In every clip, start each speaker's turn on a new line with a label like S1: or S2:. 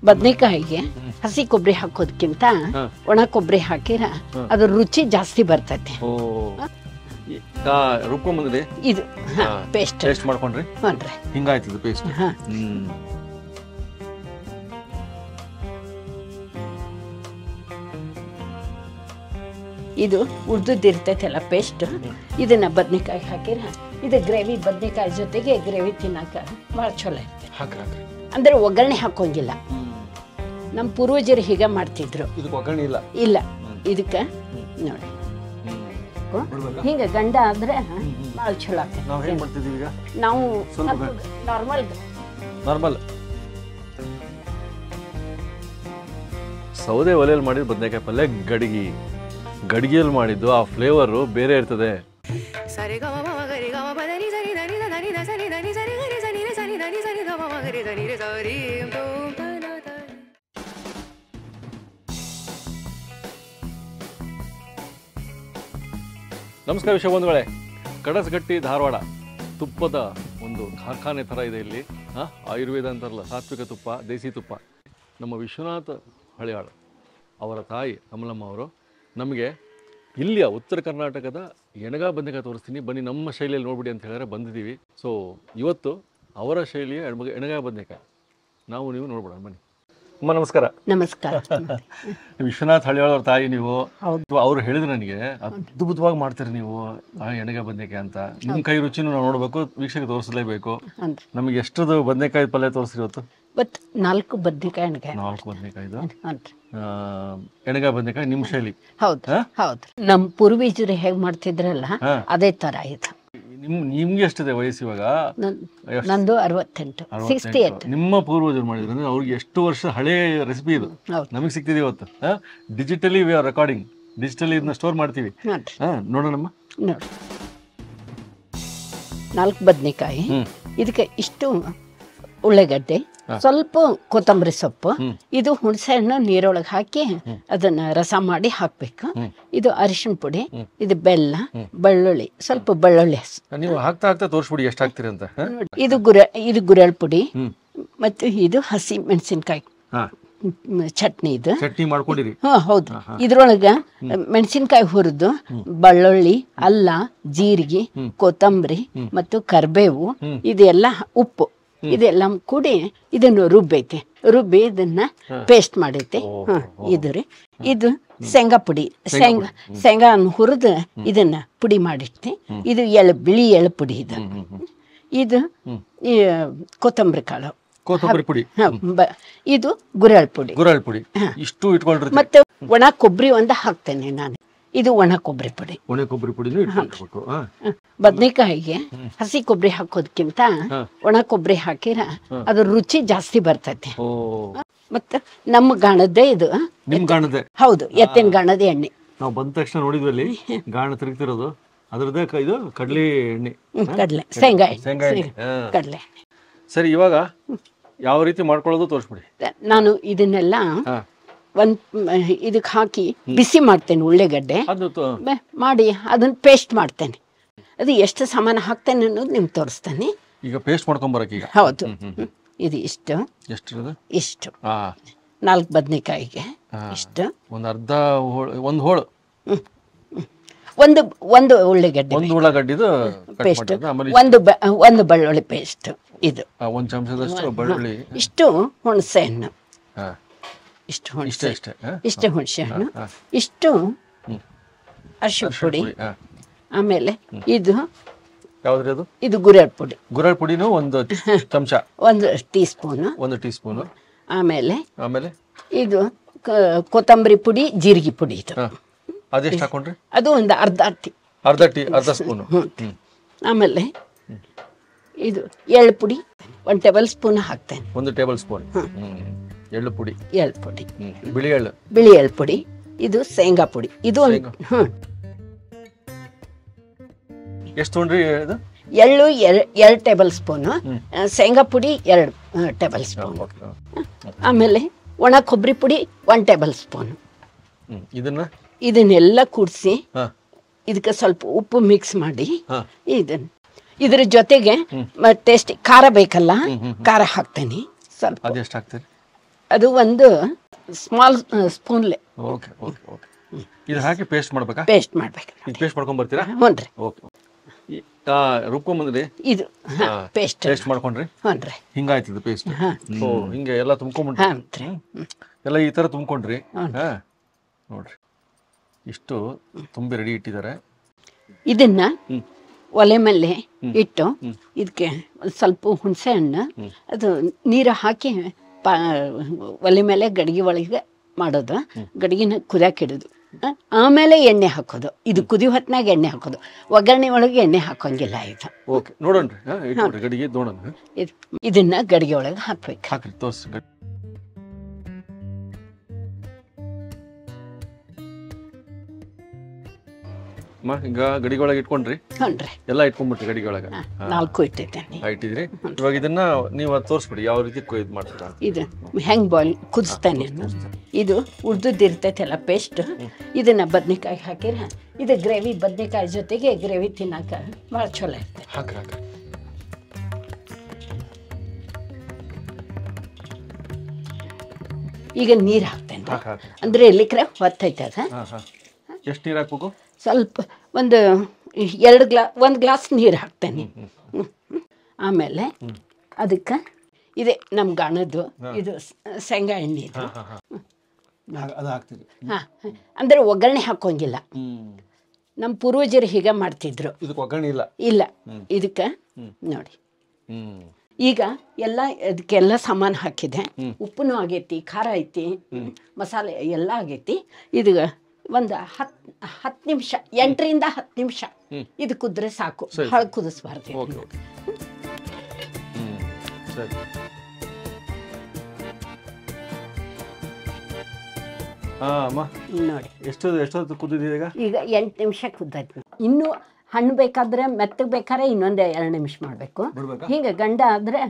S1: ಬದನೆಕಾಯಿಗೆ ಹಸಿ ಕೊಬ್ಬರಿ ಹಾಕೋದಕ್ಕಿಂತ ಒಣ ಕೊಬ್ಬರಿ ಹಾಕಿರ ಅದ್ರ ರುಚಿ ಜಾಸ್ತಿ ಬರ್ತೈತಿ.
S2: ರುಬ್ಕೊಂಡ್ಬಂದ್ರಿ
S1: ಇದು ಪೇಸ್ಟ್
S2: ಮಾಡ್ಕೊಂಡ್ರಿ ಹಿಂಗಾಯ್ತದ ಪೇಸ್ಟ್.
S1: ಇದು ಉರ್ದಿರ್ತೈತಲ್ಲ ಪೇಸ್ಟ್, ಇದನ್ನ ಬದನೆಕಾಯಿ ಹಾಕಿರ ಇದು ಗ್ರೇವಿ ಬದನೆಕಾಯಿ ಜೊತೆಗೆ ಗ್ರೇವಿ ತಿನ್ನಾಕ ಭಾಳ ಚಲೋ ಇರ್ತೈತಿ. ಅಂದ್ರೆ ಒಗ್ಗರಣೆ ಹಾಕೋಂಗಿಲ್ಲ, ನಮ್ಮ ಪೂರ್ವಜರು ಹೀಗೆ ಮಾಡ್ತಿದ್ರು. ಇಲ್ಲ ಇದಕ್ಕೆ ನೋಡಿ ಹಿಂಗ ಗಂಡ ಆದ್ರೆ ಭಾಳ ಚಲೋ ಆಗ್ತೈತಿ. ನಾವು
S2: ನಾರ್ಮಲ್ ಸೌದೆ ಒಲೆಯಲ್ಲಿ ಮಾಡಿದ ಬದನೆಕಾಯಿ ಪಲ್ಯ ಗಡಿಗೆಯಲ್ಲಿ ಮಾಡಿದ್ದು ಆ ಫ್ಲೇವರು ಬೇರೆ ಇರ್ತದೆ. ನಮಸ್ಕಾರ ವಿಷಯ ಬಂಧುಗಳೇ, ಕಡಸಗಟ್ಟಿ ಧಾರವಾಡ ತುಪ್ಪದ ಒಂದು ಕಾರ್ಖಾನೆ ಥರ ಇದೆ ಇಲ್ಲಿ. ಆಯುರ್ವೇದ ಅಂತಾರಲ್ಲ, ಸಾತ್ವಿಕ ತುಪ್ಪ, ದೇಸಿ ತುಪ್ಪ. ನಮ್ಮ ವಿಶ್ವನಾಥ ಹಳಿಯಾಳು ಅವರ ತಾಯಿ ಕಮಲಮ್ಮ ಅವರು ನಮಗೆ ಇಲ್ಲಿಯ ಉತ್ತರ ಕರ್ನಾಟಕದ ಎಣಗಾ ಬದನೆಕಾಯಿ ತೋರಿಸ್ತೀನಿ ಬನ್ನಿ, ನಮ್ಮ ಶೈಲಿಯಲ್ಲಿ ನೋಡ್ಬಿಡಿ ಅಂತ ಹೇಳಿದ್ರೆ ಬಂದಿದ್ದೀವಿ. ಸೊ ಇವತ್ತು ಅವರ ಶೈಲಿಯ ಎಣಗಾ ಬದನೆಕಾಯಿ ನಾವು ನೀವು ನೋಡ್ಬಿಡೋಣ ಬನ್ನಿ. ಅಮ್ಮ ನಮಸ್ಕಾರ.
S1: ನಮಸ್ಕಾರ.
S2: ವಿಶ್ವನಾಥ್ ಹಳಿಯಾಳ್ ಅವ್ರ ತಾಯಿ ನೀವು. ಅವ್ರು ಹೇಳಿದ್ರು ನನಗೆ ಅದ್ಭುತವಾಗಿ ಮಾಡ್ತೀರಿ ನೀವು ಎಣಗಾ ಬದನೆಕಾಯಿ ಅಂತ. ನಿಮ್ಮ ಕೈ ರುಚಿನೂ ನಾವು ನೋಡ್ಬೇಕು, ವೀಕ್ಷಕ ತೋರಿಸಲೇಬೇಕು. ನಮಗೆ ಎಷ್ಟದು ಬದನೆಕಾಯಿ ಪಲ್ಯ ತೋರಿಸ್ರಿ ಇವತ್ತು?
S1: 4 ಬದನೆಕಾಯಿ
S2: ಎಣಗಾ ಬದನೆಕಾಯಿ ನಿಮ್ಮ ಶೈಲಿ.
S1: ಹೌದು, ನಮ್ಮ ಪೂರ್ವಜರು ಹೇಗ್ ಮಾಡ್ತಿದ್ರಲ್ಲ ಅದೇ ತರ ಇದು.
S2: ನಿಮ್ಗೆ ಎಷ್ಟಿದೆ ವಯಸ್ಸು ಇವಾಗ?
S1: ನಂದು 68.
S2: ನಿಮ್ಮ ಪೂರ್ವಜರು ಮಾಡಿದ್ರು ಅಂದ್ರೆ ಅವ್ರಿಗೆ ಎಷ್ಟು ವರ್ಷ ಹಳೆ ರೆಸಿಪಿ ಇದು ನಮಗೆ ಸಿಗ್ತಿದೆ ಇವತ್ತು. Digitally we are recording, digitally ಇದನ್ನ ಸ್ಟೋರ್ ಮಾಡ್ತೀವಿ. ನೋಡೋಣಮ್ಮ.
S1: ನೋಡಿ 4 ಬದನೆಕಾಯಿ, ಇದಕ್ಕೆ ಇಷ್ಟು ಉಳ್ಳಾಗಡ್ಡೆ, ಸ್ವಲ್ಪ ಕೊತ್ತಂಬರಿ ಸೊಪ್ಪು, ಇದು ಹುಣಸೆ ಹಣ್ಣು ನೀರೊಳಗೆ ಹಾಕಿ ಅದನ್ನ ರಸ ಮಾಡಿ ಹಾಕ್ಬೇಕು. ಇದು ಅರಿಶಿನ ಪುಡಿ, ಇದು ಬೆಲ್ಲ, ಬೆಳ್ಳುಳ್ಳಿ, ಸ್ವಲ್ಪ ಬೆಳ್ಳುಳ್ಳಿ.
S2: ನೀವು ಹಾಕ್ತಾ ಹಾಕ್ತಾ ತೋರಿಸ್ಬಿಡಿ ಎಷ್ಟು ಹಾಕ್ತೀರಿ ಅಂತ.
S1: ಇದು ಗುರೆಳ್ ಪುಡಿ ಮತ್ತು ಇದು ಹಸಿ ಮೆಣಸಿನ್ಕಾಯಿ ಚಟ್ನಿ. ಇದು
S2: ಚಟ್ನಿ ಮಾಡ್ಕೊಂಡಿರಿ?
S1: ಹೌದು. ಇದ್ರೊಳಗ ಮೆಣಸಿನ್ಕಾಯಿ ಹುರಿದು ಬೆಳ್ಳುಳ್ಳಿ, ಅಲ್ಲ, ಜೀರಿಗೆ, ಕೊತ್ತಂಬರಿ ಮತ್ತು ಕರಿಬೇವು, ಇದೆಲ್ಲ ಉಪ್ಪು, ಇದೆಲ್ಲ ಕೂಡಿ ಇದನ್ನು ರುಬ್ಬಿ ಇದನ್ನ ಪೇಸ್ಟ್ ಮಾಡೈತೆ. ಇದು ಶೇಂಗಾ ಪುಡಿ, ಶೇಂಗಾ ಹುರಿದು ಇದನ್ನ ಪುಡಿ ಮಾಡಿರ್ತಿ. ಇದು ಬಿಳಿ ಎಳ್ಳು ಪುಡಿ. ಇದು ಕೊತ್ತಂಬರಿ ಕಾಳು,
S2: ಪುಡಿ.
S1: ಇದು ಗುರೆಳ್ ಪುಡಿ.
S2: ಇಷ್ಟು ಇಟ್ಕೊಂಡ್ರಿ.
S1: ಮತ್ತೆ ಒಣ ಕೊಬ್ಬರಿ ಒಂದು ಹಾಕ್ತೇನೆ ನಾನು. ಇದು ಒಣ ಕೊಬ್ಬರಿ ಪುಡಿ. ಬದನೆಕಾಯಿಗೆ ಹಸಿ ಕೊಬ್ಬರಿ ಹಾಕೋದಕ್ಕಿಂತ ಒಣ ಕೊಬ್ಬರಿ ಹಾಕಿರ ಅದ್ರ ರುಚಿ ಜಾಸ್ತಿ ಬರ್ತೈತಿ. ಮತ್ತೆ ನಮ್ಮ ಗಾಣದ್ದೇ ಇದು. ಹೌದು, ಎತ್ತಿನ ಗಾಣದ ಎಣ್ಣೆ.
S2: ನಾವು ಬಂದ ತಕ್ಷಣ ನೋಡಿದ್ವಿ ಗಾಣ ತಿರುಗ್ತಿರೋದು, ಅದ್ರದ್ದೇ ಇದು ಕಡ್ಲೆ ಎಣ್ಣೆ.
S1: ಶೇಂಗಾ ಕಡ್ಲೆ.
S2: ಸರಿ, ಇವಾಗ ಯಾವ ರೀತಿ ಮಾಡ್ಕೊಳ್ಳೋದು ತೋರಿಸ್ಬಿಡಿ.
S1: ನಾನು ಇದನ್ನೆಲ್ಲ ಇದಕ್ಕೆ ಹಾಕಿ ಬಿಸಿ ಮಾಡ್ತೇನೆ. ಉಳ್ಳಾಗಡ್ಡೆ ಮಾಡಿ ಅದನ್ನ ಪೇಸ್ಟ್ ಮಾಡ್ತೇನೆ. ಅದು ಎಷ್ಟು ಸಾಮಾನು ಹಾಕ್ತೇನೆ ಅನ್ನೋದು ನಿಮ್ಗೆ ತೋರಿಸ್ತೇನೆ.
S2: ಈಗ ಪೇಸ್ಟ್ ಮಾಡ್ಕೊಂಬರಕ್ಕೆ ಈಗ.
S1: ಹೌದು, ಇದು ಇಷ್ಟು 4 ಬದನೆಕಾಯಿಗೆ ಇಷ್ಟು. ಒಂದು ಉಳ್ಳಾಗಡ್ಡೆ ಪೇಸ್ಟ್, ಒಂದು ಬೆಳ್ಳುಳ್ಳಿ ಪೇಸ್ಟ್, ಇದು
S2: 1 ಚಮಚದಷ್ಟು ಬೆಳ್ಳುಳ್ಳಿ,
S1: ಇಷ್ಟು ಹುಣಸೆ ಹಣ್ಣು, ಇಷ್ಟು ಹುಣಸೆ ಹಣ್ಣು, ಇಷ್ಟು ಅರಿಶಿನ ಪುಡಿ. ಆಮೇಲೆ ಇದು ಗುರೆಳ್ ಪುಡಿನೂ 1 ಚಮಚ, 1 ಟೀ ಸ್ಪೂನ್. ಆಮೇಲೆ ಇದು ಕೊತ್ತಂಬರಿ ಪುಡಿ, ಜೀರಿಗೆ ಪುಡಿ. ಇದು
S2: ಅದೆಷ್ಟು ಹಾಕೊಂಡ್ರಿ?
S1: ಅದು ಒಂದು ಅರ್ಧ ಸ್ಪೂನ್. ಆಮೇಲೆ ಇದು ಎಳ್ಳು ಪುಡಿ 1 ಟೇಬಲ್ ಸ್ಪೂನ್ ಹಾಕ್ತೇನೆ.
S2: 1 ಟೇಬಲ್ ಸ್ಪೂನ್ ಎಳ್ಳು ಪುಡಿ. ಬಿಳಿ
S1: ಎಳ್ಳು ಪುಡಿ. ಇದು ಶೇಂಗಾ ಪುಡಿ. ಇದು
S2: ಎಷ್ಟು ತೊಗೊಂಡ್ರಿ?
S1: ಎಳ್ಳು 2 ಟೇಬಲ್ ಸ್ಪೂನ್, ಶೇಂಗಾ ಪುಡಿ 2 ಟೇಬಲ್ ಸ್ಪೂನ್. ಆಮೇಲೆ ಒಣ ಕೊಬ್ಬರಿ ಪುಡಿ 1 ಟೇಬಲ್ ಸ್ಪೂನ್. ಇದನ್ನೆಲ್ಲ ಕೂಡಿಸಿ ಇದಕ್ಕೆ ಸ್ವಲ್ಪ ಉಪ್ಪು ಮಿಕ್ಸ್ ಮಾಡಿ ಇದ್ರ ಜೊತೆಗೆ ಟೇಸ್ಟ್ ಖಾರ ಬೇಕಲ್ಲ, ಖಾರ ಹಾಕ್ತೇನೆ ಸ್ವಲ್ಪ. ಅದು ಒಂದು ಸ್ಮಾಲ್ ಸ್ಪೂನ್ಲೆ
S2: ಓಕೆ ಓಕೆ ಓಕೆ ಇದು ಹಾಕಿ ಪೇಸ್ಟ್ ಮಾಡ್ಬೇಕಾ?
S1: ಪೇಸ್ಟ್ ಮಾಡ್ಬೇಕು.
S2: ಇದು ಪೇಸ್ಟ್ ಮಾಡ್ಕೊಂಡ್ ಬರ್ತೀರಾ?
S1: ಹ್ಞೂ ರೀ.
S2: ಓಕೆ ರುಬ್ಕೊಂಬಂದ್ರಿ
S1: ಇದು
S2: ಪೇಸ್ಟ್ ಮಾಡ್ಕೊಂಡ್ರಿ?
S1: ಹ್ಞೂ ರೀ.
S2: ಹಿಂಗಾಯ್ತು ಇದು ಪೇಸ್ಟ್. ಓ ಹಿಂಗೆ ಎಲ್ಲ ತುಂಬ್ಕೊಂಡ್ಬಿಟ್ರಿ?
S1: ಹಾಂ ರೀ.
S2: ಎಲ್ಲ ಈ ಥರ ತುಂಬ್ಕೊಂಡ್ರಿ? ಹಾಂ ನೋಡ್ರಿ ಇಷ್ಟು ತುಂಬಿ ರೆಡಿ ಇಟ್ಟಿದ್ದಾರೆ.
S1: ಇದನ್ನ ಒಲೆ ಮೇಲೆ ಇಟ್ಟು ಇದಕ್ಕೆ ಸ್ವಲ್ಪ ಹುಣಸೆ ಹಣ್ಣು ಅದು ನೀರು ಹಾಕಿ ಒಲೆ ಮೇಲೆ ಗಡಿಗೆ ಒಳಗೆ ಮಾಡೋದು, ಗಡಿಗೆನ ಕುದಿಯಾಕಿಡೋದು, ಆಮೇಲೆ ಎಣ್ಣೆ ಹಾಕೋದು. ಇದು ಕುದಿ ಹೊತ್ನಾಗ ಎಣ್ಣೆ ಹಾಕೋದು, ಒಗ್ಗರಣೆ ಒಳಗೆ ಎಣ್ಣೆ ಹಾಕೋಂಗಿಲ್ಲ ಇದು.
S2: ಓಕೆ ನೋಡೋಣ್ರಿ ಗಡಿಗೆ ನೋಡೋಣ.
S1: ಇದನ್ನ ಗಡಿಗೆ ಒಳಗೆ ಹಾಕ್ಬೇಕು.
S2: ಹಾಕ್ರಿ ತೋರ್ಸಿ. ಈಗ ಗಡಿಗೆ ಒಳಗೆ ಇಟ್ಕೊಂಡ್ರಿ?
S1: ಹ್ಞೂ ರೀ.
S2: ಎಲ್ಲ ಇಟ್ಕೊಂಡ್ಬಿಟ್ರಿ ಗಡಿಗೆ ಒಳಗೆ?
S1: 4 ಇಟ್ಟಿದ್ದೇನೆ.
S2: ಇಟ್ಟಿದ್ರಿ. ಇವಾಗ ಇದನ್ನ ನೀವು ತೋರಿಸ್ಬಿಡಿ ಯಾವ ರೀತಿ ಇದು ಮಾಡ್ತೀರಾ.
S1: ಇದು ಹೆಂಗೆ ಬಾಯ್ಲ್ ಕುದಿಸ್ತಾನೆ. ಇದು ಉಳ್ದಿರ್ತೈತಲ್ಲ ಪೇಸ್ಟ್, ಇದನ್ನ ಬದ್ನೆಕಾಯಿ ಹಾಕಿರ ಇದು ಗ್ರೇವಿ, ಬದ್ನೆಕಾಯಿ ಜೊತೆಗೆ ಗ್ರೇವಿ ತಿನ್ನಕ ಭಾಳ ಚಲೋ ಇರ್ತದೆ.
S2: ಹಾಕ್ರಿ ಹಾಕ್ರಿ.
S1: ಈಗ ನೀರು ಹಾಕ್ತೇನೆ ಅಂದ್ರೆ ಎಲ್ಲಿಕ್ರೆ ಹೊತ್ತೈತೆ ಅದ.
S2: ಎಷ್ಟು ನೀರು ಹಾಕ್ಬೇಕು?
S1: ಸ್ವಲ್ಪ ಒಂದು 1 ಗ್ಲಾಸ್ ನೀರು ಹಾಕ್ತೇನೆ. ಆಮೇಲೆ ಅದಕ್ಕೆ ಇದೆ ನಮ್ಮ ಗಾಣದ್ದು ಇದು ಶೇಂಗಾ ಎಣ್ಣೆ ಇದು. ಹಾಂ ಅಂದರೆ ಒಗ್ಗರಣೆ ಹಾಕೋಂಗಿಲ್ಲ. ನಮ್ಮ ಪೂರ್ವಜರು ಹೀಗೆ ಮಾಡ್ತಿದ್ರು.
S2: ಇದಕ್ಕೆ ಒಗ್ಗರಣೆ ಇಲ್ಲ?
S1: ಇಲ್ಲ. ಇದಕ್ಕೆ ನೋಡಿ ಈಗ ಎಲ್ಲ ಇದಕ್ಕೆಲ್ಲ ಸಾಮಾನು ಹಾಕಿದೆ. ಉಪ್ಪುನೂ ಆಗೈತಿ, ಖಾರ ಐತಿ, ಮಸಾಲೆ ಎಲ್ಲ ಆಗೈತಿ. ಇದು ಒಂದು 10 ನಿಮಿಷ, 8ರಿಂದ 10 ನಿಮಿಷ ಇದು ಕುದ್ರೆ ಸಾಕು. ಭಾಳ ಕುದಿಸ್ಬಾರ್ದು. ನೋಡಿ
S2: ಎಷ್ಟೊತ್ತು ಕುದಿದೆ ಈಗ?
S1: 8 ನಿಮಿಷ ಕುದ್ದೈತಿ. ಇನ್ನೂ ಹಣ್ಣು ಬೇಕಾದ್ರೆ ಮೆತ್ತಗೆ ಬೇಕಾದ್ರೆ ಇನ್ನೊಂದು 2 ನಿಮಿಷ ಮಾಡಬೇಕು. ಹಿಂಗೆ ಗಂಡ ಆದ್ರೆ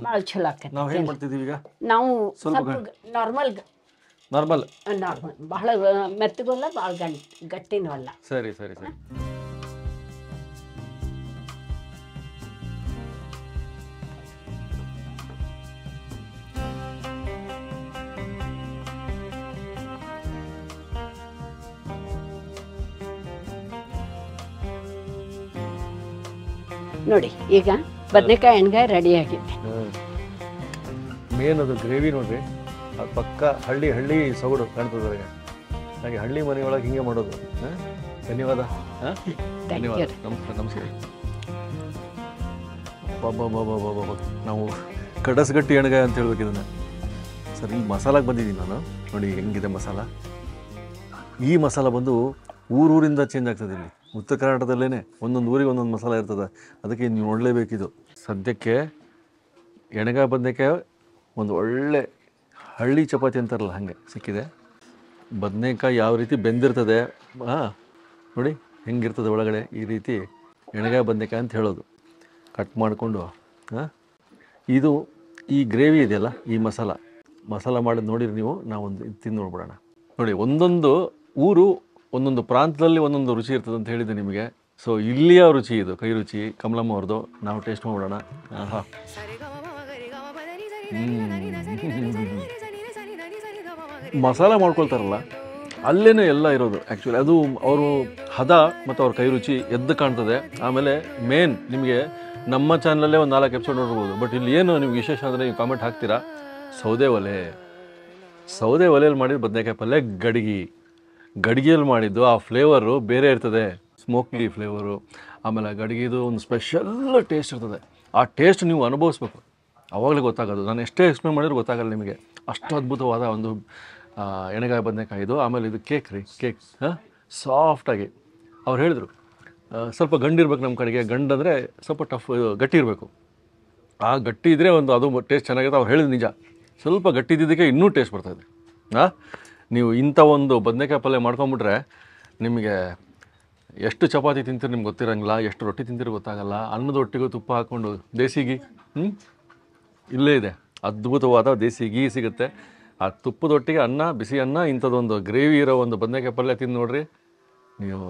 S1: ಭಾಳ ಚಲೋ ಆಕೈತಿ. ನಾವು ಸ್ವಲ್ಪ ನಾರ್ಮಲ್ ಬಹಳ ಮೆತ್ತಗೂ ಅಲ್ಲ, ಭಾಳ ಗಟ್ಟಿನೂ ಅಲ್ಲ.
S2: ಸರಿ ಸರಿ ಸರಿ.
S1: ನೋಡಿ ಈಗ ಬದನೆಕಾಯಿ ಎಣ್ಗಾಯಿ ರೆಡಿ ಆಗಿದೆ.
S2: ಮೇನ್ ಅದು ಗ್ರೇವಿ ನೋಡ್ರಿ, ಅದು ಪಕ್ಕ ಹಳ್ಳಿ ಸೊಗಡು ಕಾಣ್ತದೆ. ಹಾಗೆ ಹಳ್ಳಿ ಮನೆಯೊಳಗೆ ಹಿಂಗೆ ಮಾಡೋದು. ಧನ್ಯವಾದ. ಧನ್ಯವಾದ. ನಮಸ್ಕಾರ. ಬಾಬಾ ನಾವು ಕಡಸ್ಗಟ್ಟಿ ಎಣ್ಗಾಯಿ ಅಂತ ಹೇಳ್ಬೇಕು ಇದನ್ನು. ಸರ್ ಈ ಮಸಾಲಾಗೆ ಬಂದಿದ್ದೀನಿ ನಾನು. ನೋಡಿ ಹೆಂಗಿದೆ ಮಸಾಲ. ಈ ಮಸಾಲ ಬಂದು ಊರಿಂದ ಚೇಂಜ್ ಆಗ್ತದೆ. ಇಲ್ಲಿ ಉತ್ತರ ಕರ್ನಾಟಕದಲ್ಲೇ ಒಂದೊಂದು ಊರಿಗೆ ಒಂದೊಂದು ಮಸಾಲ ಇರ್ತದೆ. ಅದಕ್ಕೆ ನೀವು ನೋಡಲೇಬೇಕಿದು. ಸದ್ಯಕ್ಕೆ ಎಣ್ಗಾಯಿ ಬದನೆಕಾಯಿ ಒಂದು ಒಳ್ಳೆ ಹಳ್ಳಿ ಚಪಾತಿ ಅಂತಾರಲ್ಲ ಹಾಗೆ ಸಿಕ್ಕಿದೆ. ಬದನೆಕಾಯಿ ಯಾವ ರೀತಿ ಬೆಂದಿರ್ತದೆ ನೋಡಿ ಹೆಂಗಿರ್ತದೆ ಒಳಗಡೆ. ಈ ರೀತಿ ಎಣ್ಗಾಯಿ ಬದನೆಕಾಯಿ ಅಂತ ಹೇಳೋದು. ಕಟ್ ಮಾಡಿಕೊಂಡು ಇದು ಈ ಗ್ರೇವಿ ಇದೆಯಲ್ಲ, ಈ ಮಸಾಲ ಮಾಡೋದು ನೋಡಿರಿ ನೀವು. ನಾವೊಂದು ಇದು ತಿಂದು ನೋಡ್ಬಿಡೋಣ. ನೋಡಿ ಒಂದೊಂದು ಊರು ಒಂದೊಂದು ಪ್ರಾಂತದಲ್ಲಿ ಒಂದೊಂದು ರುಚಿ ಇರ್ತದೆ ಅಂತ ಹೇಳಿದ್ದೆ ನಿಮಗೆ. ಸೊ ಇಲ್ಲಿಯ ರುಚಿ ಇದು, ಕೈ ರುಚಿ ಕಮಲಮ್ಮ ಅವ್ರದ್ದು. ನಾವು ಟೇಸ್ಟ್ ಮಾಡ್ಬಿಡೋಣ. ಮಸಾಲ ಮಾಡ್ಕೊಳ್ತಾರಲ್ಲ ಅಲ್ಲೇನೇ ಎಲ್ಲ ಇರೋದು ಆ್ಯಕ್ಚುಲಿ. ಅದು ಅವರು ಹದ ಮತ್ತು ಅವ್ರ ಕೈ ರುಚಿ ಎದ್ದು ಕಾಣ್ತದೆ. ಆಮೇಲೆ ಮೇನ್ ನಿಮಗೆ ನಮ್ಮ ಚಾನಲಲ್ಲೇ ಒಂದು 4 ಎಪಿಸೋಡ್ ನೋಡ್ಬೋದು. ಬಟ್ ಇಲ್ಲಿ ಏನು ನಿಮ್ಗೆ ವಿಶೇಷ ಅಂದರೆ ನೀವು ಕಾಮೆಂಟ್ ಹಾಕ್ತೀರಾ, ಸೌದೆ ಒಲೆಯಲ್ಲಿ ಮಾಡಿದ ಬದನೆಕಾಯಿ ಪಲ್ಯ ಗಡಿಗೆಯಲ್ಲಿ ಮಾಡಿದ್ದು ಆ ಫ್ಲೇವರು ಬೇರೆ ಇರ್ತದೆ. ಸ್ಮೋಕ್ಲಿ ಫ್ಲೇವರು. ಆಮೇಲೆ ಗಡಿಗೆದು ಒಂದು ಸ್ಪೆಷಲ್ ಟೇಸ್ಟ್ ಇರ್ತದೆ. ಆ ಟೇಸ್ಟ್ ನೀವು ಅನುಭವಿಸ್ಬೇಕು, ಆವಾಗಲೇ ಗೊತ್ತಾಗೋದು. ನಾನು ಎಷ್ಟೇ ಎಕ್ಸ್ಪ್ಲೇನ್ ಮಾಡಿದ್ರು ಗೊತ್ತಾಗಲ್ಲ ನಿಮಗೆ. ಅಷ್ಟು ಅದ್ಭುತವಾದ ಒಂದು ಎಣ್ಗಾಯಿ ಬದನೆಕಾಯಿದು. ಆಮೇಲೆ ಇದು ಕೇಕ್ ಸಾಫ್ಟಾಗಿ. ಅವ್ರು ಹೇಳಿದರು ಸ್ವಲ್ಪ ಗಂಡಿರ್ಬೇಕು ನಮ್ಮ ಕಡೆಗೆ. ಗಂಡಂದರೆ ಸ್ವಲ್ಪ ಗಟ್ಟಿ ಇರಬೇಕು. ಆ ಗಟ್ಟಿ ಇದ್ದರೆ ಒಂದು ಅದು ಟೇಸ್ಟ್ ಚೆನ್ನಾಗಿರುತ್ತೆ. ಅವ್ರು ಹೇಳಿದ ನಿಜ. ಸ್ವಲ್ಪ ಗಟ್ಟಿ ಇದ್ದಿದ್ದಕ್ಕೆ ಇನ್ನೂ ಟೇಸ್ಟ್ ಬರ್ತಾಯಿದೆ. ನೀವು ಇಂಥ ಒಂದು ಬದನೆಕಾಯಿ ಪಲ್ಯ ಮಾಡ್ಕೊಂಬಿಟ್ರೆ ನಿಮಗೆ ಎಷ್ಟು ಚಪಾತಿ ತಿಂತೀರಿ ನಿಮ್ಗೆ ಗೊತ್ತಿರೋಂಗಿಲ್ಲ, ಎಷ್ಟು ರೊಟ್ಟಿ ತಿಂತೀರಿ ಗೊತ್ತಾಗಲ್ಲ. ಅನ್ನದ ಒಟ್ಟಿಗೂ ತುಪ್ಪ ಹಾಕ್ಕೊಂಡು ದೇಸಿ ಗೀ ಇಲ್ಲೇ ಇದೆ. ಅದ್ಭುತವಾದ ದೇಸಿ ಗೀ ಸಿಗುತ್ತೆ. ಆ ತುಪ್ಪದೊಟ್ಟಿಗೆ ಅನ್ನ, ಬಿಸಿ ಅನ್ನ, ಇಂಥದ್ದೊಂದು ಗ್ರೇವಿ ಇರೋ ಒಂದು ಬದನೆಕಾಯಿ ಪಲ್ಯ ತಿಂದು ನೋಡ್ರಿ ನೀವು.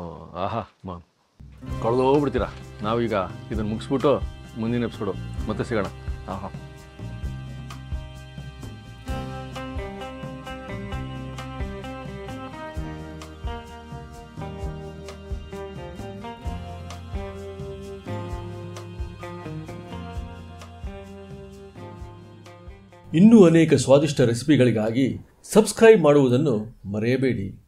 S2: ಕಳೆದೋಗ್ಬಿಡ್ತೀರಾ. ನಾವೀಗ ಇದನ್ನು ಮುಗಿಸ್ಬಿಟ್ಟು ಮುಂದಿನ ಎಪಿಸೋಡು ಮತ್ತೆ ಸಿಗೋಣ. ಇನ್ನೂ ಅನೇಕ ಸ್ವಾದಿಷ್ಟ ರೆಸಿಪಿಗಳಿಗಾಗಿ ಸಬ್ಸ್ಕ್ರೈಬ್ ಮಾಡುವುದನ್ನು ಮರೆಯಬೇಡಿ.